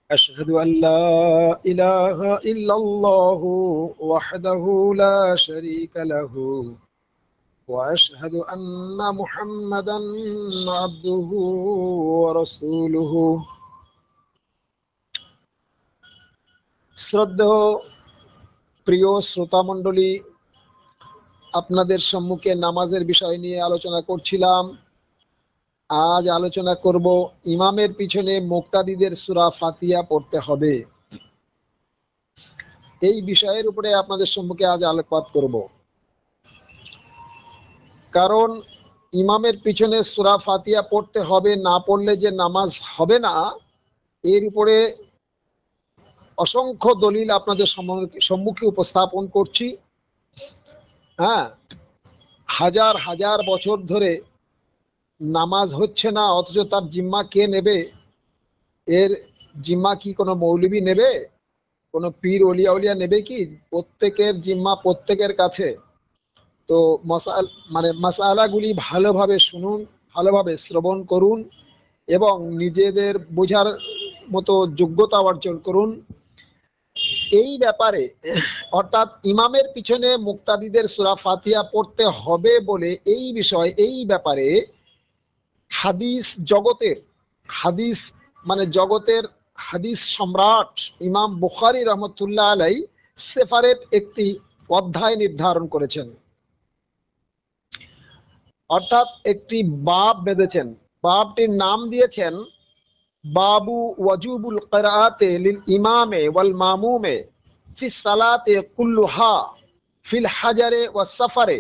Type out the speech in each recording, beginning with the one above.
أشهد أن لا إله إلا الله وحده لا شريك له وأشهد أن محمدا عبده ورسوله শ্রদ্ধেয় প্রিয় শ্রোতা মণ্ডলী, আপনাদের সম্মুখে নামাজের বিষয় নিয়ে আলোচনা করছিলাম। আজ আলোচনা করব ইমামের পিছনে মুক্তাদিদের সূরা ফাতিহা পড়তে হবে। এই বিষয়ের উপরে আপনাদের সম্মুখে আজ আলোকপাত করব। কারণ ইমামের পিছনে সূরা ফাতিহা পড়তে হবে, না পড়লে যে নামাজ হবে না, এর উপরে অসংখ্য দলিল আপনাদের সম্মুখে উপস্থাপন করছি। হাজার হাজার বছর ধরে নামাজ হচ্ছে না, অথচ তার জিম্মা কে নেবে? এর জিম্মা কি কোনো মৌলবি নেবে? কোনো পীর ওলিয়া নেবে কি? প্রত্যেকের জিম্মা প্রত্যেকের কাছে। তো মাসালাগুলি ভালোভাবে শুনুন, ভালোভাবে শ্রবণ করুন এবং নিজেদের বোঝার মতো যোগ্যতা অর্জন করুন। এই ব্যাপারে, অর্থাৎ ইমামের পিছনে মুক্তাদিদের সূরা ফাতিহা পড়তে হবে বলে এই বিষয়, এই ব্যাপারে হাদিস জগতের হাদিস সম্রাট ইমাম বুখারী রহমতুল্লাহ আলাই সেপারেট একটি অধ্যায় নির্ধারণ করেছেন, অর্থাৎ একটি বাব বেঁধেছেন। বাবটির নাম দিয়েছেন বাবু ওয়াজুবুল কিরাআতি লিল ইমামে ওয়াল মামুমে ফি সালাতে কুল্লুহা ফিল হাজারে ওয়াস সাফারে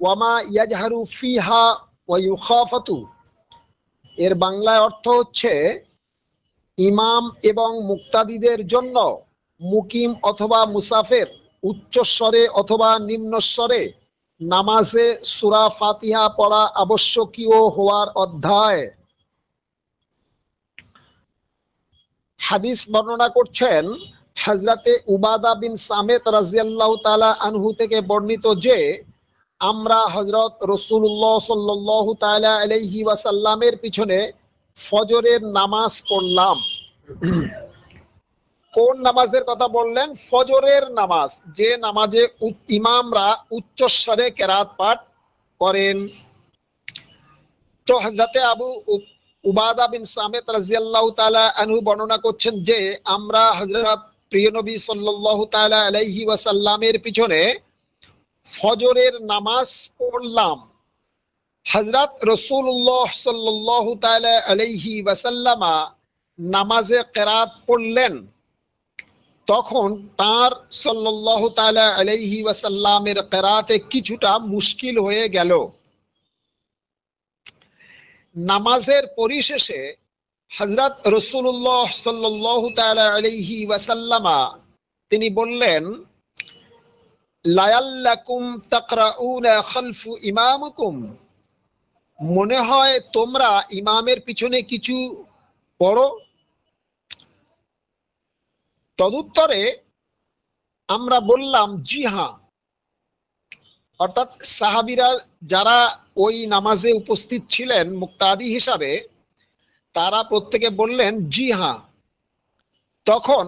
ওয়া মা ইয়াজহারু ফিহা ওয়া ইউখাফাতু। এর বাংলায় অর্থ হচ্ছে, ইমাম এবং মুক্তাদিদের জন্য মুকিম অথবা মুসাফির উচ্চস্বরে অথবা নিম্নস্বরে নামাজে সূরা ফাতিহা পড়া আবশ্যকীয় হওয়ার অধ্যায়। হাদিস বর্ণনা করছেন হযরতে উবাদা বিন সামিত রাদিয়াল্লাহু তাআলা আনহু থেকে বর্ণিত যে, আমরা হযরত রাসূলুল্লাহ সাল্লাল্লাহু তাআলা আলাইহি ওয়াসাল্লামের পিছনে ফজরের নামাজ পড়লাম। কোন নামাজের কথা বললেন? ফজরের নামাজ, যে নামাজে ইমামরা উচ্চস্বরে কেরাত পাঠ করেন। তো হযরতে আবু উবাদা বিন সামিত রাদিয়াল্লাহু তাআলা আনহু বর্ণনা করছেন যে, আমরা হযরত প্রিয় নবী সাল্লাল্লাহু তাআলা আলাইহি ওয়াসাল্লামের পিছনে ফজরের নামাজ পড়লাম। হযরত রাসূলুল্লাহ সাল্লাল্লাহু তাআলা আলাইহি ওয়াসাল্লামা নামাজে কেরাত পড়লেন। তখন তার সাল্লাল্লাহু তাআলা আলাইহি ওয়াসাল্লামের কেরাতে কিছুটা মুশকিল হয়ে গেল। নামাজের পরিশেষে হযরত রাসূলুল্লাহ সাল্লাল্লাহু তাআলা আলাইহি ওয়াসাল্লামা তিনি বললেন, লায়াল্লাকুম তাকরাউনা খালফু ইমামিকুম, মনে হয় তোমরা ইমামের পিছনে কিছু পড়ো। তদুত্তরে আমরা বললাম, জি হ্যাঁ। অর্থাৎ সাহাবীরা যারা ওই নামাজে উপস্থিত ছিলেন মুক্তাদি হিসাবে, তারা প্রত্যেকে বললেন জি হ্যাঁ। তখন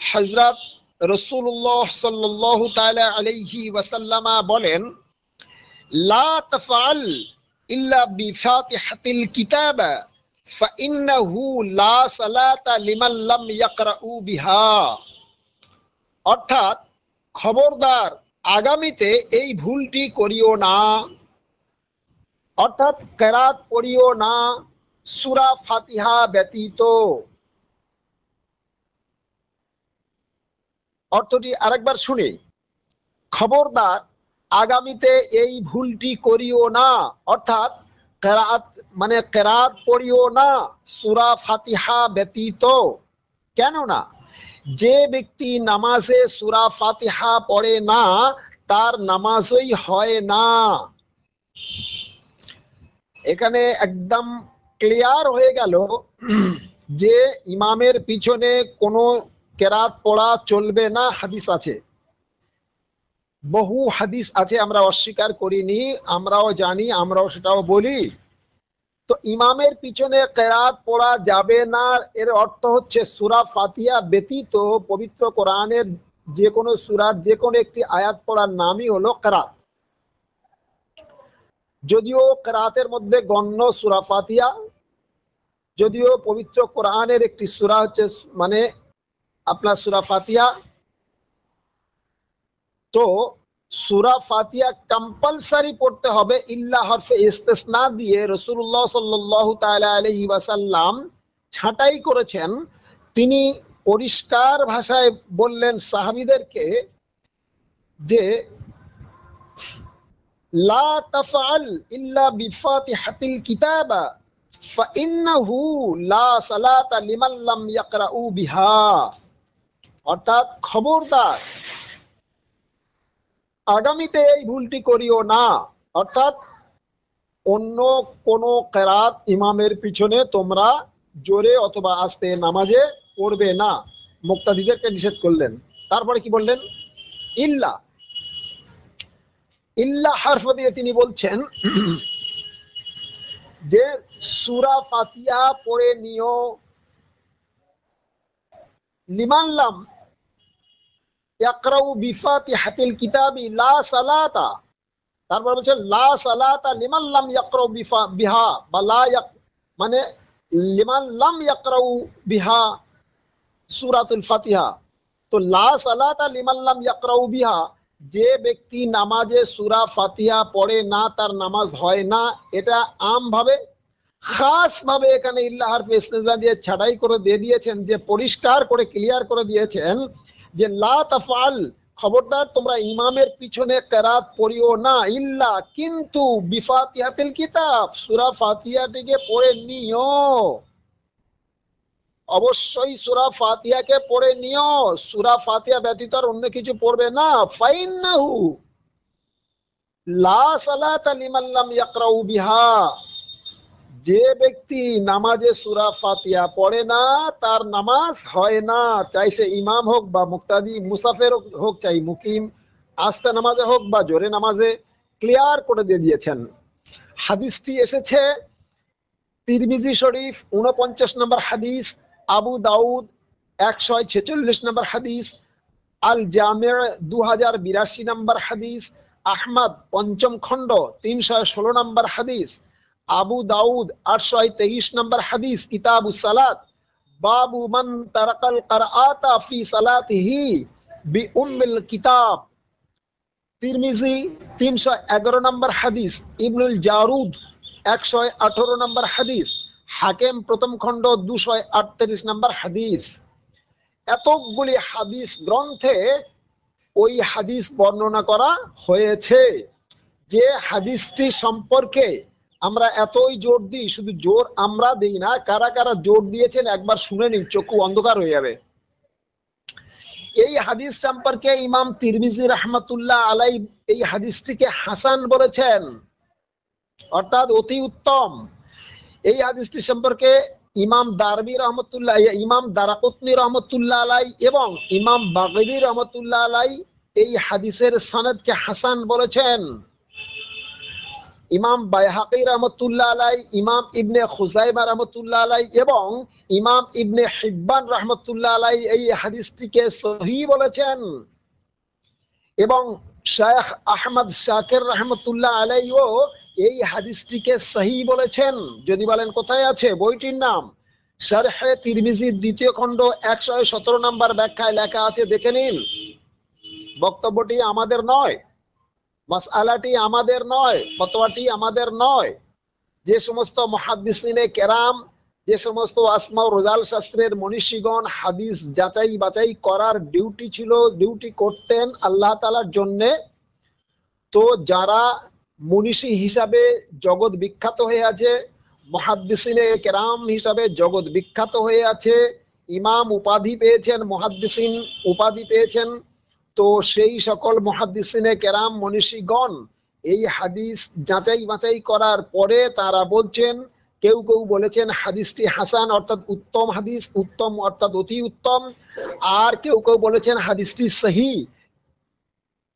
হযরত রাসূলুল্লাহ সাল্লাল্লাহু তাআলা আলাইহি ওয়াসাল্লামা বলেন, লা তাফআল ইল্লা বিফাতিহাতিল কিতাব ফাইন্নাহু লা সালাতা লিমান লাম ইয়াকরাউ বিহা। অর্থাৎ খবরদার, আগামীতে এই ভুলটি করিও না, অর্থাৎ কেরাত পড়িও না সূরা ফাতিহা ব্যতীত। অর্থটি আরেকবার শুনি, খবরদার আগামীতে এই ভুলটি করিও না, অর্থাৎ কেরাত পড়িও না সূরা ফাতিহা ব্যতীত। কেননা যে ব্যক্তি নামাজে সূরা ফাতিহা পড়ে না, তার নামাজই হয় না। এখানে একদম ক্লিয়ার হয়ে গেল যে ইমামের পিছনে কোনো কেরাত পড়া চলবে না। হাদিস আছে, বহু হাদিস আছে, আমরা অস্বীকার করিনি, আমরাও জানি, আমরাও সেটাও বলি। তো ইমামের পিছনে কেরাত পড়া যাবে না, এর অর্থ হচ্ছে সূরা ফাতিহা ব্যতীত পবিত্র কোরআনের যে কোনো সূরার যে কোনো একটি আয়াত পড়ার নামই হলো কেরাত। যদিও কেরাতের মধ্যে গণ্য সূরা ফাতিহা, যদিও পবিত্র কোরআনের একটি সূরা হচ্ছে মানে আপনার সূরা ফাতিহা, তো সূরা ফাতিহা কম্পালসারি পড়তে হবে ইল্লা হরফে ইস্তিসনা দিয়ে রাসূলুল্লাহ সাল্লাল্লাহু তাআলা আলাইহি ওয়াসাল্লাম ছাঁটাই করেছেন। তিনি পরিষ্কার ভাষায় বললেন সাহাবীদেরকে যে লা তাফআল ইল্লা বিফাতিহাতিল কিতাবা ফাইন্নাহু লা সালাতা লিমান লাম ইয়াকরাউ বিহা, অর্থাৎ খবরদার আগামীতে এই ভুলটি করিও না, অর্থাৎ অন্য কোন কেরাত ইমামের পিছনে তোমরা জোরে অথবা আস্তে নামাজে পড়বে না, মুক্তাদিদেরকে নিষেধ করলেন। তারপরে কি বললেন? ইল্লা, ইল্লা হারফ দিয়ে তিনি বলছেন যে সূরা ফাতিহা পড়ে নিও, লিমান লাম ইয়াকরাউ বিফাতিহাতিল কিতাবি লা সালাতা, তারপর বলছেন লা সালাতা লিমান লাম ইয়াকরাউ বিহা বা লা মানে লিমান লাম ইয়াকরাউ বিহা সূরাতুল ফাতিহা। তো লা সালাতা লিমান লাম ইয়াকরাউ বিহা, যে ব্যক্তি নামাজে সূরা ফাতিহা পড়ে না তার নামাজ হয় না, এটা আম ভাবে। খাস ভাবে এখানে ইল্লা হরফে ইস্তিসনা দিয়ে ছাঁটাই করে দিয়ে দিয়েছেন, যে পরিষ্কার করে ক্লিয়ার করে দিয়েছেন যে লা তাফআল, খবরদার তোমরা ইমামের পিছনে কেরাত পড়িও না, ইল্লা কিন্তু বিফাতিহাতিল কিতাব, সূরা ফাতিহাটিকে পড়ে নিও, অবশ্যই সূরা ফাতিহাকে পড়ে নিও, সূরা ফাতিহা ব্যতীত আর অন্য কিছু পড়বে না। ফাইন্নাহু লা সালাতা লিমান লাম ইয়াকরাউ বিহা, যে ব্যক্তি নামাজে সূরা ফাতিহা পড়ে না তার নামাজ হয় না, চাই সে ইমাম হোক বা মুক্তাদি, মুসাফির হোক চাই মুকিম, আস্তে নামাজে হোক বা জোরে নামাজে, ক্লিয়ার করে দিয়ে দিয়েছেন। হাদিসটি এসেছে তিরমিজি শরীফ 49 নম্বর হাদিস, আবু দাউদ 146 নম্বর হাদিস, আল জামি' 2082 নম্বর হাদিস, আহমদ পঞ্চম খণ্ড 316 নম্বর হাদিস, আবু দাউদ 823 নম্বর হাদিস, কিতাবুস সালাত, বাবু মান তারাকাল কিরাআতা ফি সালাতিহি বিউম্মিল কিতাব, তিরমিজি 311 নম্বর হাদিস, ইবনুল জারুদ 118 নম্বর হাদিস, হাকিম প্রথম খণ্ড 238 নম্বর হাদিস। এতগুলি হাদিস গ্রন্থে ওই হাদিস বর্ণনা করা হয়েছে। যে হাদিসটি সম্পর্কে আমরা এতই জোর দিই, শুধু জোর আমরা দিই না, কারা কারা জোর দিয়েছেন একবার শুনে নিন, চক্ষু অন্ধকার হয়ে যাবে। এই হাদিস সম্পর্কে ইমাম তিরমিজি রাহমাতুল্লাহ আলাইহি এই হাদিসটিকে হাসান বলেছেন, অর্থাৎ অতি উত্তম। এই হাদিসটি সম্পর্কে ইমাম দারমি রহমতুল্লাহ, ইমাম দারাকুতনি রহমতুল্লাহ আলাইহি এবং ইমাম বাগবী রহমতুল্লাহ আলাইহি এই হাদিসের সনদকে হাসান বলেছেন। ইমাম বাইহাকি রহমতুল্লাহ আলাইহি, ইমাম ইবনে খুজাইমা রহমতুল্লাহ আলাইহি এবং ইমাম ইবনে হিব্বান রহমতুল্লাহ আলাইহি এই হাদিসটিকে সহিহ বলেছেন, এবং শায়খ আহমদ শাকির রহমতুল্লাহ আলাইহিও এই হাদিসটিকে সহিহ বলেছেন। যদি বলেন কোথায় আছে, বইটির নাম শারহে তিরমিজির দ্বিতীয় খণ্ড 117 নম্বর ব্যাখ্যায় লেখা আছে, দেখে নিন। বক্তব্যটি আমাদের নয়, মাসআলাটি আমাদের নয়, ফতোয়াটি আমাদের নয়। যে সমস্ত মুহাদ্দিসিনে কেরাম, যে সমস্ত আসমা ও রুজাল শাস্ত্রের মনীষীগণ হাদিস যাচাই বাছাই করার ডিউটি ছিল, ডিউটি করতেন আল্লাহ তাআলার জন্য, তো যারা মনীষী হিসাবে জগৎ বিখ্যাত হয়ে আছে, মুহাদ্দিসিনে কেরাম হিসাবে জগৎ বিখ্যাত হয়ে আছে, ইমাম উপাধি পেয়েছেন, মুহাদ্দিসিন উপাধি পেয়েছেন, তো সেই সকল মুহাদ্দিসিনে কেরাম মনীষীগণ এই হাদিস যাচাই বাছাই করার পরে তারা বলছেন, কেউ কেউ বলেছেন হাদিসটি হাসান অর্থাৎ উত্তম হাদিস, উত্তম অর্থাৎ অতি উত্তম, আর কেউ কেউ বলেছেন হাদিসটি সহিহ।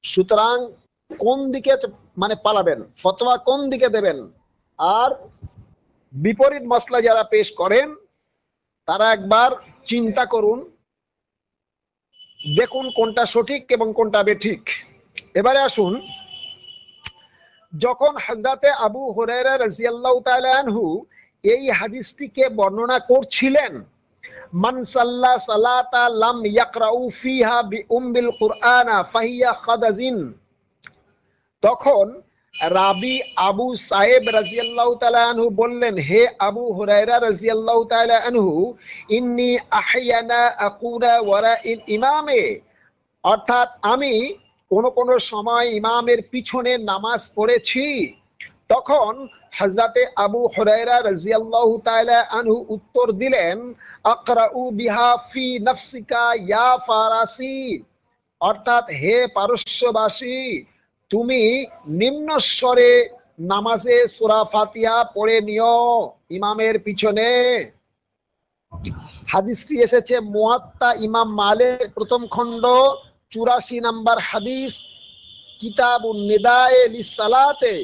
সুতরাং কোন দিকে মানে পালাবেন, ফতোয়া কোন দিকে দেবেন? আর বিপরীত মাসলা যারা পেশ করেন তারা একবার চিন্তা করুন, দেখুন কোনটা সঠিক এবং কোনটা বেঠিক। এবারে আসুন, যখন হযরতে আবু হুরায়রা রাদিয়াল্লাহু তাআলা আনহু এই হাদিসটিকে বর্ণনা করছিলেন, মান সাল্লা সালাতা লাম ইয়াকরাউ ফিহা বিউম্মিল কুরআনা ফাহিয়া খাদাজিন, তখন রাবি আবু সাহেব রাদিয়াল্লাহু তাআলা আনহু বললেন, হে আবু হুরায়রা রাদিয়াল্লাহু তাআলা আনহু, ইন্নী আহইয়ানা আকুনা ওয়ারাইল ইমামে, অর্থাৎ আমি কোন কোন সময় ইমামের পিছনে নামাজ পড়েছি। তখন হযরতে আবু হুরায়রা রাদিয়াল্লাহু তাআলা আনহু উত্তর দিলেন, আকরাউ বিহা ফি নাফসিকা ইয়া ফারাসি, অর্থাৎ হে পারস্যবাসী, তুমি নিম্ন স্বরে নামাজে সূরা ফাতিহা পড়ে নিও ইমামের পিছনে। হাদিসটি এসেছে মুয়াত্তা ইমাম মালিক প্রথম খণ্ড 84 নম্বর হাদিস, কিতাবুন নিদায়ে লিসসালাতে,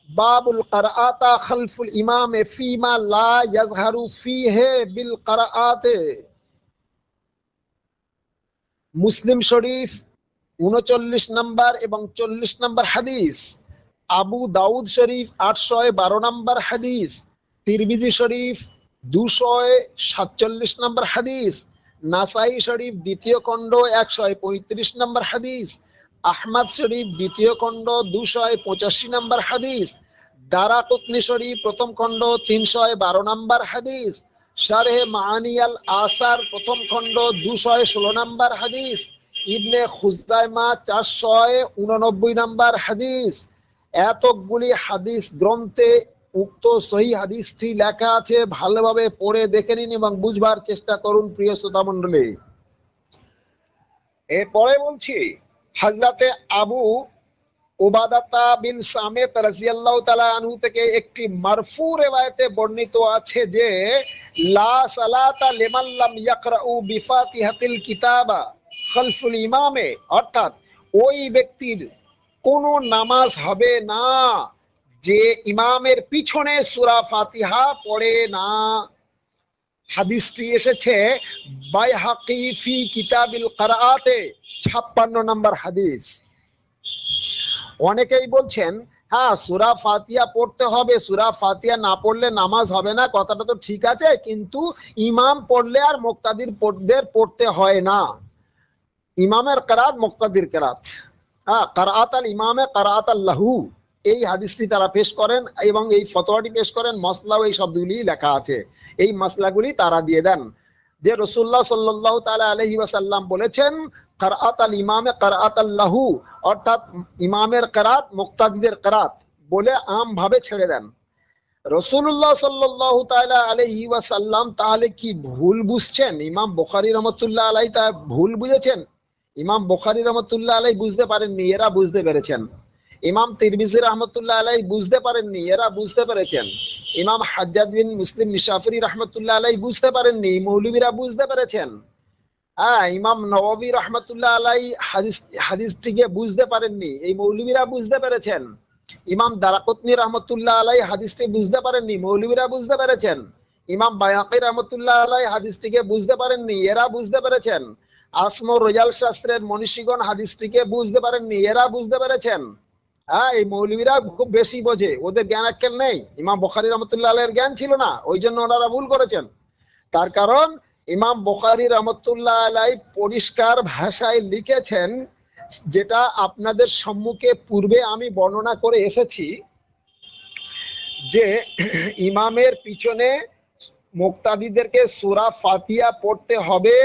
বাবুল কিরাআতা খালফুল ইমামে ফিমা লা ইয়াজহারু ফিহি বিল কিরাআতে। মুসলিম শরীফ 39 নম্বর এবং 40 নম্বর হাদিস, আবু দাউদ শরীফ 812 নম্বর হাদিস, তিরমিজি শরীফ 247 নম্বর হাদিস, নাসাই শরীফ দ্বিতীয় খণ্ড 135 নম্বর হাদিস, আহমদ শরীফ দ্বিতীয় খণ্ড 285 নম্বর হাদিস, দারাকুতনি শরীফ প্রথম খণ্ড 312 নম্বর হাদিস, শারহে মাআনি আল আসার প্রথম খণ্ড 216 নম্বর হাদিস, ইবনে খুজাইমা 489 নম্বর হাদিস। এতগুলি হাদিস গ্রন্থে উক্ত সহিহ হাদিসটি লেখা আছে, ভালোভাবে পড়ে দেখে নিন এবং বুঝবার চেষ্টা করুন প্রিয় শ্রোতা মণ্ডলী। এরপরে বলছি, হযরতে আবু উবাদাতা বিন সামিত রাদিয়াল্লাহু তাআলা আনহু থেকে একটি মারফু রিওয়ায়াতে বর্ণিত আছে যে, লা সালাতা লিমান লাম ইয়াকরাউ বিফাতিহাতিল কিতাবা খালফুল ইমামে, অর্থাৎ ওই ব্যক্তির কোন নামাজ হবে না যে ইমামের পিছনে সূরা ফাতিহা পড়ে না। হাদিসটি এসেছে বাইহাকি ফি কিতাবিল কিরাআতে 56 নম্বর হাদিস। অনেকেই বলছেন, হ্যাঁ সূরা ফাতিহা পড়তে হবে, সূরা ফাতিহা না পড়লে নামাজ হবে না, কথাটা তো ঠিক আছে, কিন্তু ইমাম পড়লে আর মুক্তাদিরদের পড়তে হয় না। ইমামের কিরাত মুক্তাদির কিরাত, হ্যাঁ কিরাত আল ইমামে কিরাত আল্লাহু, এই হাদিসটি তারা পেশ করেন এবং এই ফতোয়াটি পেশ করেন। মাসলাও এই শব্দগুলি লেখা আছে, এই মাসলাগুলি তারা দিয়ে দেন যে রাসূলুল্লাহ সাল্লাল্লাহু তাআলা আলাইহি ওয়াসাল্লাম বলেছেন কিরাত আল ইমামে কিরাত আল্লাহু, অর্থাৎ ইমামের কিরাত মুক্তাদিদের কিরাত বলে আম ভাবে ছেড়ে দেন। রাসূলুল্লাহ সাল্লাল্লাহু তাআলা আলাইহি ওয়াসাল্লাম তাহলে কি ভুল বুঝছেন? ইমাম বুখারী রাহমাতুল্লাহ আলাইহি তা ভুল বুঝেছেন? ইমাম বুখারী রাহমাতুল্লাহ আলাইহি বুঝতে পারেননি, এরা বুঝতে পেরেছেন। ইমাম তিরমিজি রাহমাতুল্লাহ আলাইহি বুঝতে পারেননি, এরা বুঝতে পেরেছেন। ইমাম হাজ্জাজ বিন মুসলিম নিশাফিরি রাহমাতুল্লাহ আলাইহি বুঝতে পারেননি, মৌলবীরা বুঝতে পেরেছেন। ইমাম নওয়াবী রাহমাতুল্লাহ আলাইহি হাদিসটিকে বুঝতে পারেননি, এই মৌলবীরা বুঝতে পেরেছেন। ইমাম দারাকুতনি রাহমাতুল্লাহ আলাইহি হাদিসটি বুঝতে পারেননি, মৌলবীরা বুঝতে পেরেছেন। ইমাম বাইহাকি রাহমাতুল্লাহ আলাইহি হাদিসটিকে বুঝতে পারেননি, এরা বুঝতে পেরেছেন। আসমর রিজাল শাস্ত্রের মনীষীগণ হাদিসটিকে বুঝতে পারেননি, এরা বুঝতে পেরেছেন। এই মৌলবীরা খুব বেশি বোঝে, ওদের জ্ঞান আক্কেল নেই। ইমাম বুখারী রাহমাতুল্লাহ আলাইহির জ্ঞান ছিল না, ওই জন্য ওনারা ভুল করেছেন। তার কারণ ইমাম বুখারী রাহমাতুল্লাহ আলাইহি পরিষ্কার ভাষায় লিখেছেন, যেটা আপনাদের সম্মুখে পূর্বে আমি বর্ণনা করে এসেছি, যে ইমামের পিছনে মুক্তাদিদেরকে সূরা ফাতিহা পড়তে হবে।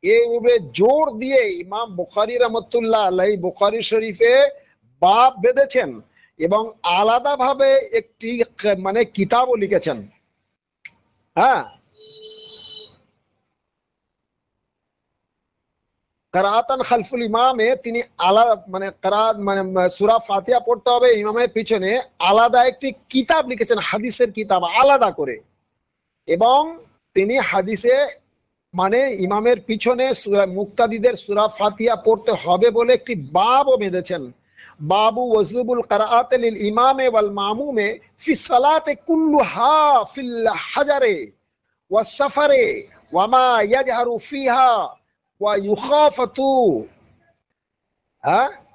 এইভাবে জোর দিয়ে ইমাম বুখারী রাহমাতুল্লাহ আলাইহি বুখারী শরীফে বাব বেঁধেছেন এবং আলাদাভাবে একটি মানে কিতাবও লিখেছেন। কিরাআতান খালফুল ইমামে তিনি আলাদা মানে কিরাত মানে সূরা ফাতিহা পড়তে হবে ইমামের পিছনে, আলাদা একটি কিতাব লিখেছেন, হাদিসের কিতাব আলাদা করে। এবং তিনি হাদিসে মানে ইমামের পিছনে মুক্তাদিদের সূরা ফাতিহা পড়তে হবে বলে একটি বাবও বেঁধেছেন। বাবু ওয়াজুবুল কিরাআত লিল ইমামে ওয়াল মামুমে ফি সালাতে কুল্লুহা ফিল হাজারে ওয়াস সাফারে ওয়া মা ইয়াজহারু ফিহা ওয়া ইউখাফাতু।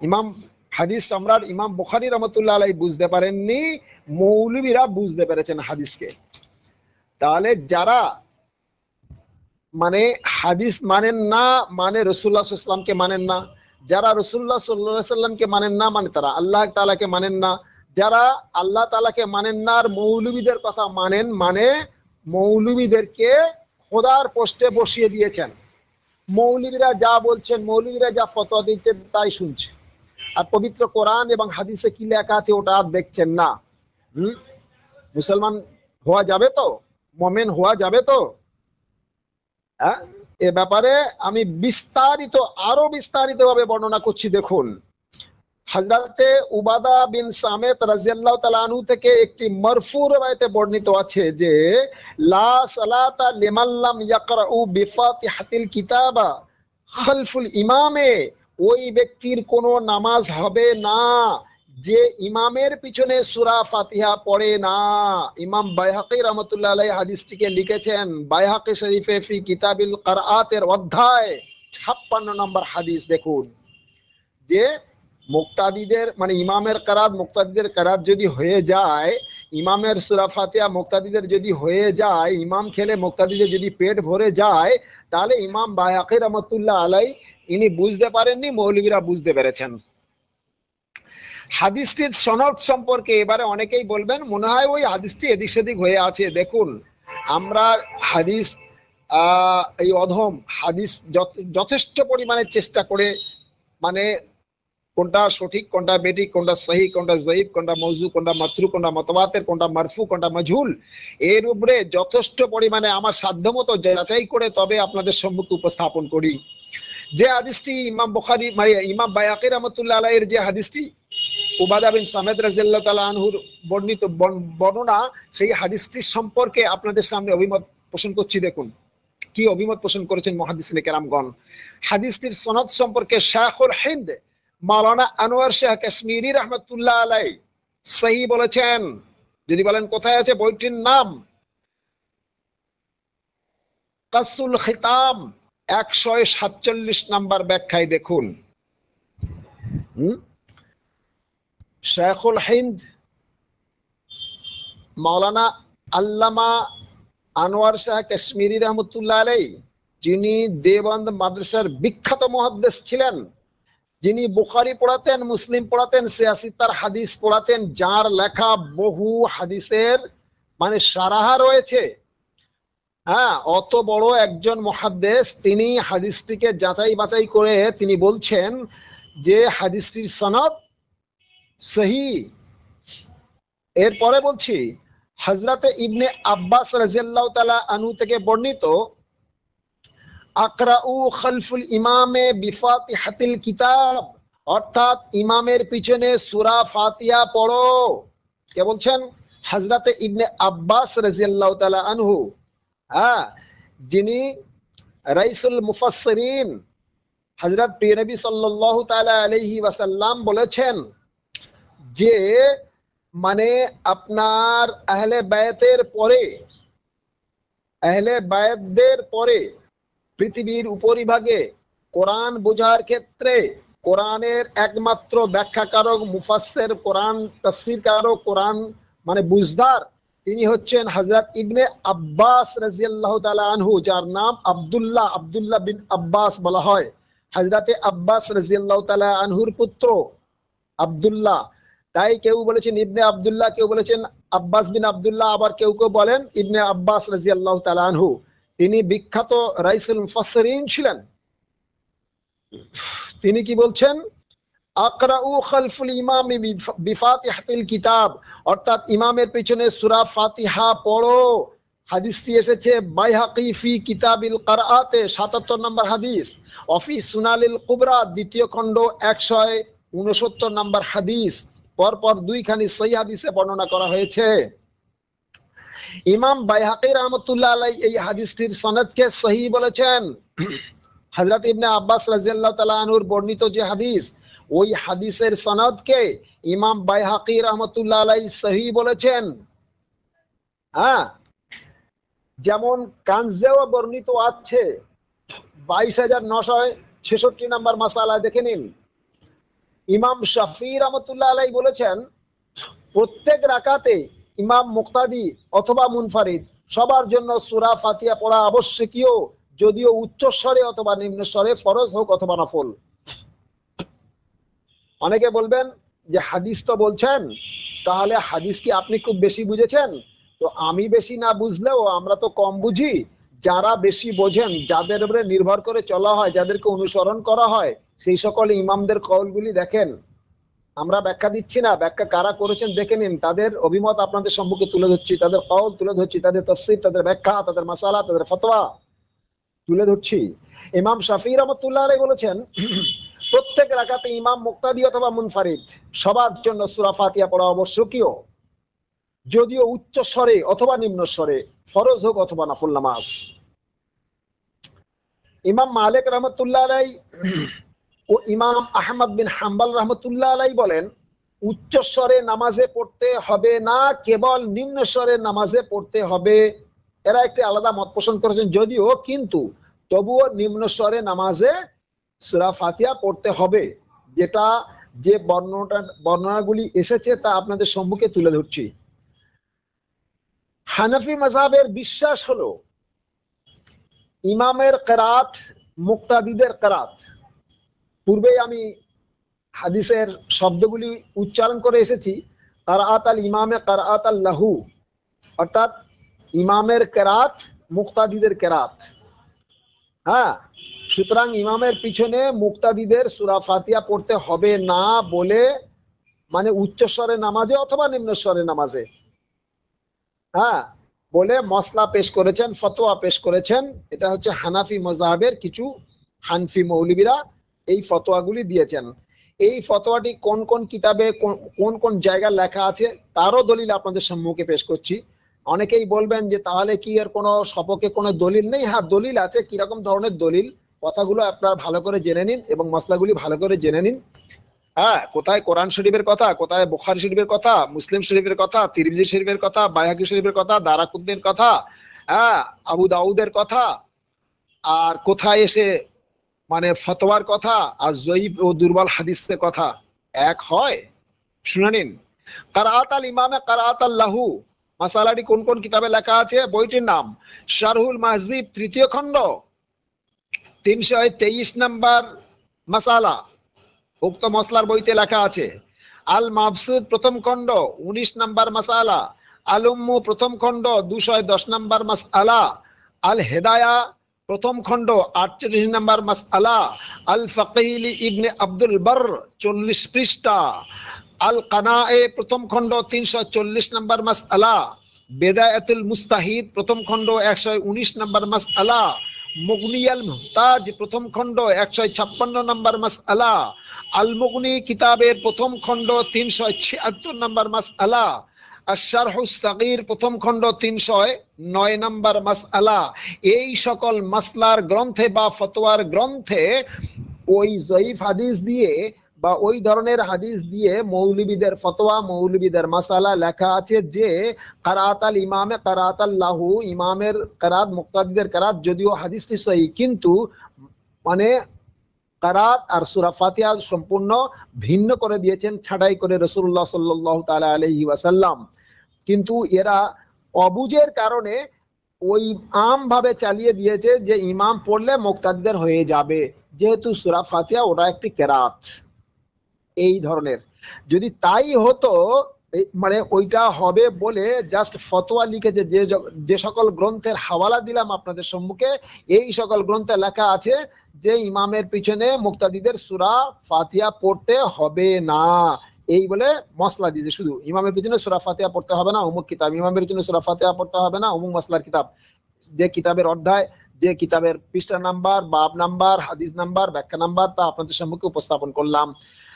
ইমাম হাদিস সম্রাট ইমাম বুখারী রাহমাতুল্লাহ আলাইহি বুঝতে পারেননি, মৌলবীরা বুঝতে পেরেছেন হাদিসকে। তাহলে যারা মানে হাদিস মানেন না, মানে রাসূলুল্লাহ সাল্লাল্লাহু আলাইহি ওয়াসাল্লামকে মানেন না, যারা রাসূলুল্লাহ সাল্লাল্লাহু আলাইহি ওয়াসাল্লামকে মানেন না, মানে তারা আল্লাহ তাআলাকে মানেন না, যারা আল্লাহ তাআলাকে মানেন না আর মৌলবীদের কথা মানেন, মানে মৌলবীদেরকে খোদার পোস্টে বসিয়ে দিয়েছেন। মৌলবীরা যা বলছেন, মৌলবীরা যা ফতোয়া দিচ্ছেন তাই শুনছে, আর পবিত্র কোরআন এবং হাদিসে কি লেখা আছে ওটা আর দেখছেন না। মুসলমান হওয়া যাবে তো, মুমিন হওয়া যাবে তো? এ ব্যাপারে আমি আরো বিস্তারিত ভাবে বর্ণনা করছি। দেখুন, হযরতে উবাদা বিন সামিত রাদিয়াল্লাহু তাআলা আনহু থেকে একটি মারফু রওয়ায়াতে বর্ণিত আছে যে লা সালাতা লিমান লাম ইয়াকরাউ বিফাতিহাতিল কিতাবা খালফুল ইমামে, ওই ব্যক্তির কোনো নামাজ হবে না যে ইমামের পিছনে সূরা ফাতিহা পড়ে না। ইমাম বাইহাকি রাহমাতুল্লাহ আলাইহি হাদিসটিকে লিখেছেন বাইহাকি শরীফে ফি কিতাবিল কিরাআতের অধ্যায় 56 নম্বর হাদিস। দেখুন যে মুক্তাদিদের মানে ইমামের কিরাত মুক্তাদিদের কিরাত যদি হয়ে যায়, ইমামের সূরা ফাতিহা মুক্তাদিদের যদি হয়ে যায়, ইমাম খেলে মুক্তাদিদের যদি পেট ভরে যায়, তাহলে ইমাম বাইহাকি রাহমাতুল্লাহ আলাইহি ইনি বুঝতে পারেননি, মৌলবীরা বুঝতে পেরেছেন। হাদিসটির সনদ সম্পর্কে এবারে অনেকেই বলবেন মনে হয় ওই হাদিসটি এদিক সেদিক হয়ে আছে। দেখুন, আমরা হাদিস এই অধম হাদিস যথেষ্ট পরিমাণে চেষ্টা করে মানে কোনটা সঠিক, কোনটা বেঠিক, কোনটা সহি, কোনটা জয়ীফ, কোনটা মওযু, কোনটা মাতরু, কোনটা মুতাওয়াতির, কোনটা মারফু, কোনটা মাজহুল, এর উপরে যথেষ্ট পরিমাণে আমার সাধ্যমতো যাচাই করে তবে আপনাদের সম্মুখে উপস্থাপন করি। যে হাদিসটি ইমাম বুখারী মানে ইমাম বাইহাকি রাহমাতুল্লাহ আলাইহির যে হাদিসটি উবাদা বিন সামিত রাদিয়াল্লাহু তাআলা আনহুর বর্ণিত বর্ণনা, সেই হাদিসটির সম্পর্কে আপনাদের সামনে অভিমত পোষণ করছি। দেখুন কি অভিমত পোষণ করেছেন মুহাদ্দিসিনে কেরামগণ। হাদিসটির সনদ সম্পর্কে শায়খুল হিন্দ মাওলানা আনোয়ার শাহ কাশ্মীরি রাহমাতুল্লাহ আলাইহি সহিহ বলেছেন। যদি বলেন কোথায় আছে, বইটির নাম কাসুল খিতাম 147 নম্বর ব্যাখ্যায়। দেখুন শায়খুল হিন্দ মাওলানা আল্লামা আনোয়ার শাহ কাশ্মীরি রহমতুল্লাহ আলাইহি, যিনি দেওবন্দ মাদ্রাসার বিখ্যাত মুহাদ্দিস ছিলেন, যিনি বুখারী পড়াতেন, মুসলিম পড়াতেন, সিয়াসিতার হাদিস পড়াতেন, যার লেখা বহু হাদিসের মানে সারাহা রয়েছে। অত বড় একজন মুহাদ্দিস, তিনি হাদিসটিকে যাচাই বাছাই করে তিনি বলছেন যে হাদিসটির সনদ সহিহ। এরপরে বলছি হযরতে ইবনে আব্বাস রাদিয়াল্লাহু তাআলা আনহু থেকে বর্ণিত আকরাউ খালফুল ইমামে বিফাতিহাতিল কিতাব, অর্থাৎ ইমামের পিছনে সূরা ফাতিহা পড়ো। কে বলছেন? হযরতে ইবনে আব্বাস রাদিয়াল্লাহু তাআলা আনহু, যিনি রাইসুল মুফাসসিরিন হযরত প্রিয় নবী সাল্লাল্লাহু তাআলা আলাইহি ওয়াসাল্লাম বলেছেন যে মানে আপনার আহলে বায়াতের পরে, আহলে বায়াতদের পরে পৃথিবীর উপরিভাগে কোরআন বোঝার ক্ষেত্রে কোরআনের একমাত্র ব্যাখ্যাকারক, মুফাসসির, কোরআন তাফসীরকারক, কোরআন মানে বুঝদার, তিনি হচ্ছেন হযরত ইবনে আব্বাস রাদিয়াল্লাহু তাআলা আনহু, যার নাম আব্দুল্লাহ বিন আব্বাস বলা হয়। হযরতে আব্বাস রাদিয়াল্লাহু তাআলা আনহুর পুত্র আব্দুল্লাহ, তাই কেউ বলেছেন ইবনে আব্দুল্লাহ, কেউ বলেছেন আব্বাস বিন আব্দুল্লাহ, আবার কেউ কেউ বলেন ইবনে আব্বাস রাদিয়াল্লাহু তাআলা আনহু। তিনি বিখ্যাত রাইসুল মুফাসসিরিন ছিলেন। তিনি কি বলছেন? আকরাউ খালফুল ইমামি বিফাতিহাতিল কিতাব, অর্থাৎ ইমামের পিছনে সূরা ফাতিহা পড়ো। হাদিসটি এসেছে বাইহাকি ফি কিতাবিল কিরাআতে 77 নম্বর হাদিস, অফি সুনানিল কুবরা দ্বিতীয় খণ্ড 169 নম্বর হাদিস। পরপর দুইখানি সহিহ হাদিসে বর্ণনা করা হয়েছে। ইমাম বাইহাকি রাহমাতুল্লাহ আলাইহি এই হাদিসটির সনদকে সহিহ বলেছেন। হযরত ইবনে আব্বাস রাদিয়াল্লাহু তাআলা আনহুর বর্ণিত যে হাদিস, ওই হাদিসের সনদকে ইমাম বাইহাকি রহমতুল্লাহ আলাইহি সহিহ বলেছেন। হ্যাঁ, যেমন কানজেও বর্ণিত আছে 22,966 নম্বর মাসালা, দেখে নিন। ইমাম শাফি রহমতুল্লাহ আলাইহি বলেছেন প্রত্যেক রাকাতে ইমাম মুক্তাদি অথবা মুনফারিদ সবার জন্য সূরা ফাতিহা পড়া আবশ্যকীয়, যদিও উচ্চ স্বরে অথবা নিম্ন স্বরে, ফরজ হোক অথবা নফল। অনেকে বলবেন যে হাদিস তো বলছেন, তাহলে হাদিস কি আপনি খুব বেশি বুঝেছেন? তো আমি বেশি না বুঝলেও আমরা তো কম বুঝি। যারা বেশি বোঝেন, যাদের উপরে নির্ভর করে চলা হয়, যাদেরকে অনুসরণ করা হয়, সেই সকল ইমামদের কওলগুলি দেখেন। আমরা ব্যাখ্যা দিচ্ছি না, ব্যাখ্যা কারা করেছেন দেখে নিন। তাদের অভিমত আপনাদের সম্মুখে তুলে ধরছি, তাদের কওল তুলে ধরছি, তাদের তাফসীর, তাদের ব্যাখ্যা, তাদের মাসালা, তাদের ফতোয়া তুলে ধরছি। ইমাম শাফি রহমতুল্লাহ আলাইহি বলেছেন প্রত্যেক রাকাতে ইমাম মুক্তাদি অথবা মুনফারিদ সবার জন্য সূরা ফাতিহা পড়া আবশ্যকীয়, যদিও উচ্চ স্বরে অথবা নিম্ন স্বরে, ফরজ হোক অথবা নফল নামাজ। ইমাম মালিক রহমতুল্লাহ আলাইহি ও ইমাম আহমদ বিন হাম্বল রহমতুল্লাহ আলাইহি বলেন উচ্চ স্বরে নামাজে পড়তে হবে না, কেবল নিম্ন স্বরে নামাজে পড়তে হবে। এরা একটি আলাদা মত পোষণ করেছেন যদিও, কিন্তু তবুও নিম্ন স্বরে নামাজে সূরা ফাতিহা পড়তে হবে। যেটা যে বর্ণনাগুলি এসেছে তা আপনাদের সম্মুখে তুলে ধরছি। হানাফি মাযহাবের বিশ্বাস হলো ইমামের কিরাত মুক্তাদিদের কিরাত। পূর্বেই আমি হাদিসের শব্দগুলি উচ্চারণ করে এসেছি, কিরাত আল ইমামে কিরাত আল লাহু, অর্থাৎ ইমামের কিরাত মুক্তাদিদের কিরাত। হ্যাঁ, সুতরাং ইমামের পিছনে মুক্তাদিদের সূরা ফাতিহা পড়তে হবে না বলে, মানে উচ্চ স্বরে নামাজে অথবা নিম্ন স্বরে নামাজে, হ্যাঁ, বলে মসলা পেশ করেছেন, ফতোয়া পেশ করেছেন। এটা হচ্ছে হানাফি মাযহাবের কিছু হানফি মৌলবীরা এই ফতোয়াগুলি দিয়েছেন। এই ফতোয়াটি কোন কোন কিতাবে কোন কোন জায়গায় লেখা আছে তারও দলিল আপনাদের সম্মুখে পেশ করছি। অনেকেই বলবেন যে তাহলে কি এর কোনো সপক্ষে কোনো দলিল নেই? হ্যাঁ, দলিল আছে। কিরকম ধরনের দলিল, কথাগুলো আপনারা ভালো করে জেনে নিন এবং মসলাগুলি ভালো করে জেনে নিন। হ্যাঁ, কোথায় কোরআন শরীফের কথা, কোথায় বুখারী শরীফের কথা, মুসলিম শরীফের কথা, তিরমিজি শরীফের কথা, বাইহাকি শরীফের কথা, দারাকুতনির কথা, হ্যাঁ, আবু দাউদের কথা, আর কোথায় এসে মানে ফতোয়ার কথা, আর জয়ীফ ও দুর্বল হাদিসের কথা এক হয়? শুনে নিন। কিরাত আল ইমামে কিরাত আল লাহু মাসালাটি কোন কোন কিতাবে লেখা আছে? বইটির নাম শারহুল মাহজিব, তৃতীয় খণ্ড, 323 নম্বর মাসালা, উক্ত মসলার বইতে লেখা আছে। আল মাবসুদ প্রথম খণ্ড 19 নম্বর মাসালা, আল উম্মু প্রথম খণ্ড 210 নম্বর মাসআলা, আল হেদায়া প্রথম খণ্ড 48 নম্বর মাসআলা, আল ফাকিহি ইবনে আব্দুল বার 40 পৃষ্ঠা, আল কানায়ে প্রথম খণ্ড 340 নম্বর মাসআলা, বেদায়াতুল মুস্তাহিদ প্রথম খণ্ড 119 নম্বর মাসআলা, মুগনিয়াল মুহতাজ প্রথম খণ্ড 156 নম্বর মাসআলা, আল মুগনি কিতাবের প্রথম খণ্ড 376 নম্বর মাসআলা, আশ-শারহুস সাগীর প্রথম খণ্ড 309 নম্বর মাসআলা। এই সকল মাসলার গ্রন্থে বা ফতোয়ার গ্রন্থে ওই জয়ীফ হাদিস দিয়ে বা ওই ধরনের হাদিস দিয়ে মৌলবীদের ফতোয়া, মৌলবীদের মাসালা লেখা আছে যে কিরাত আল ইমামে কিরাত আল লাহু, ইমামের কিরাত মুক্তাদিদের কিরাত, যদিও হাদিসটি সহিহ, কিন্তু মানে কিরাত আর সূরা ফাতিহা সম্পূর্ণ ভিন্ন করে দিয়েছেন, ছাঁটাই করে রাসূলুল্লাহ সাল্লাল্লাহু তাআলা আলাইহি ওয়াসাল্লাম। কিন্তু এরা অবুঝের কারণে ওই আম ভাবে চালিয়ে দিয়েছে যে ইমাম পড়লে মুক্তাদিদের হয়ে যাবে, যেহেতু সূরা ফাতিহা ওটা একটি কিরাত। এই ধরনের যদি তাই হতো, মানে ওইটা হবে বলে জাস্ট ফতোয়া লিখেছে, যে সকল গ্রন্থের হাওয়ালা দিলাম আপনাদের সম্মুখে, এই সকল গ্রন্থে লেখা আছে যে ইমামের পিছনে মুক্তাদিদের সূরা ফাতিহা পড়তে হবে না। এই বলে মসলা দিয়েছে, শুধু ইমামের পিছনে সূরা ফাতিহা পড়তে হবে না অমুক কিতাব, ইমামের পিছনে সূরা ফাতিহা পড়তে হবে না অমুক মসলার কিতাব। যে কিতাবের অধ্যায়, যে কিতাবের পৃষ্ঠা নাম্বার, বাব নাম্বার, হাদিস নাম্বার, ব্যাখ্যা নাম্বার তা আপনাদের সম্মুখে উপস্থাপন করলাম।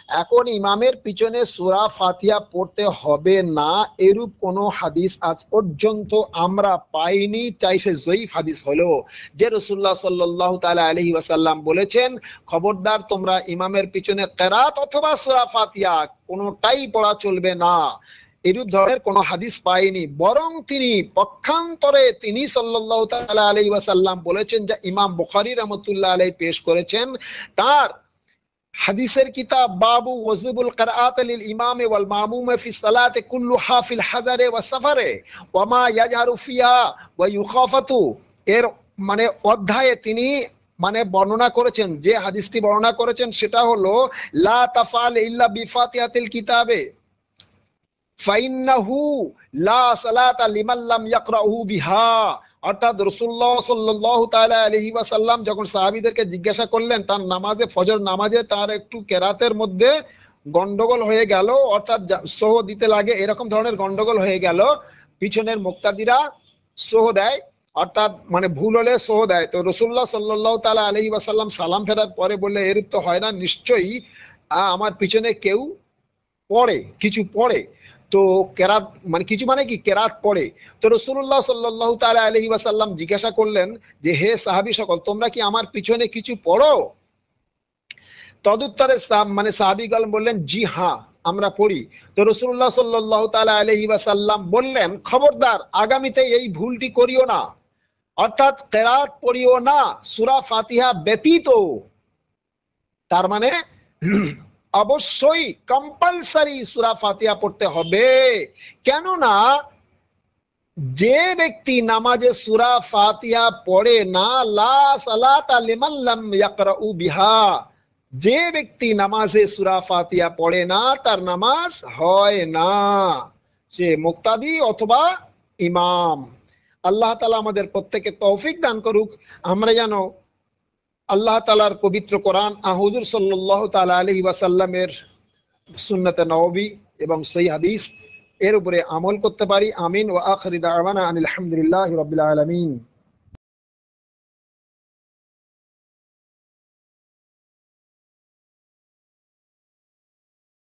এখন ইমামের পিছনে সূরা ফাতিহা পড়তে হবে না, এরূপ কোন হাদিস আজ পর্যন্ত আমরা পাইনি, চাই সে জয়ীফ হাদিস হলো, যে রাসূলুল্লাহ সাল্লাল্লাহু তাআলা আলাইহি ওয়াসাল্লাম বলেছেন খবরদার তোমরা ইমামের পিছনে কিরাত অথবা সূরা ফাতিহা কোনটাই পড়া চলবে না, এরূপ ধরনের কোন হাদিস পাইনি। বরং তিনি পক্ষান্তরে তিনি সাল্লাল্লাহু তাআলা আলাইহি ওয়াসাল্লাম বলেছেন, যা ইমাম বুখারী রাহমাতুল্লাহ আলাইহি পেশ করেছেন তার হাদিসের কিতাব বাবু ওয়াজিবুল কিরাআত লিল ইমাম ওয়াল মামুম ফি সালাতি কুল্লুহা ফিল হাজারে ওয়া সাফারে ওয়া মা ইয়াজহারু ফিহা ওয়া ইউখাফাতু, এর মানে অধ্যায়ে তিনি মানে বর্ণনা করেছেন, যে হাদিসটি বর্ণনা করেছেন সেটা হলো লা তাফআল ইল্লা বিফাতিহাতিল কিতাবে ফাইন্নাহু লা সালাতা লিমান লাম ইয়াকরাহু বিহা। অর্থাৎ রাসূলুল্লাহ সাল্লাল্লাহু তাআলা আলাইহি ওয়াসাল্লাম যখন সাহাবীদেরকে জিজ্ঞাসা করলেন তার নামাজে, ফজর নামাজে তার একটু কেরাতের মধ্যে গন্ডগোল হয়ে গেল, অর্থাৎ সহ দিতে লাগে এরকম ধরনের গন্ডগোল হয়ে গেল, পিছনের মুক্তাদিরা সহ দেয়, অর্থাৎ মানে ভুল হলে সহ দেয়, তো রাসূলুল্লাহ সাল্লাল্লাহু তাআলা আলাইহি ওয়াসাল্লাম সালাম ফেরার পরে বললে এরূপ তো হয় না, নিশ্চয়ই আমার পিছনে কেউ পড়ে, কিছু পড়ে, তো কেরাত মানে কিছু মানে কি কেরাত পড়ে। তো রাসূলুল্লাহ সাল্লাল্লাহু তাআলা আলাইহি ওয়াসাল্লাম জিজ্ঞাসা করলেন যে হে সাহাবী সকল, তোমরা কি আমার পিছনে কিছু পড়ো? তদুত্তরে মানে সাহাবীগণ বললেন জি হ্যাঁ আমরা পড়ি। তো রাসূলুল্লাহ সাল্লাল্লাহু তাআলা আলাইহি ওয়াসাল্লাম বললেন খবরদার আগামীতে এই ভুলটি করিও না, অর্থাৎ কেরাত পড়িও না সূরা ফাতিহা ব্যতীত। তার মানে অবশ্যই কম্পালসারি সূরা ফাতিহা পড়তে হবে, কেননা যে ব্যক্তি নামাজে সূরা ফাতিহা পড়ে না, লা সালাতা লিমান লাম ইয়াকরাউ বিহা, যে ব্যক্তি নামাজে সূরা ফাতিহা পড়ে না তার নামাজ হয় না, সে মুক্তাদি অথবা ইমাম। আল্লাহ তাআলা আমাদের প্রত্যেককে তৌফিক দান করুক, আমরা যেন আল্লাহ তাআলার পবিত্র কোরআন হুজুর সাল্লাল্লাহু তাআলা আলাইহি ওয়াসাল্লামের সুন্নতে নববী এবং সহিহ হাদিস এর উপরে আমল করতে পারি। আমিন। ওয়া আখিরু দাওয়ানা আনিল হামদুলিল্লাহি রাব্বিল আলামিন।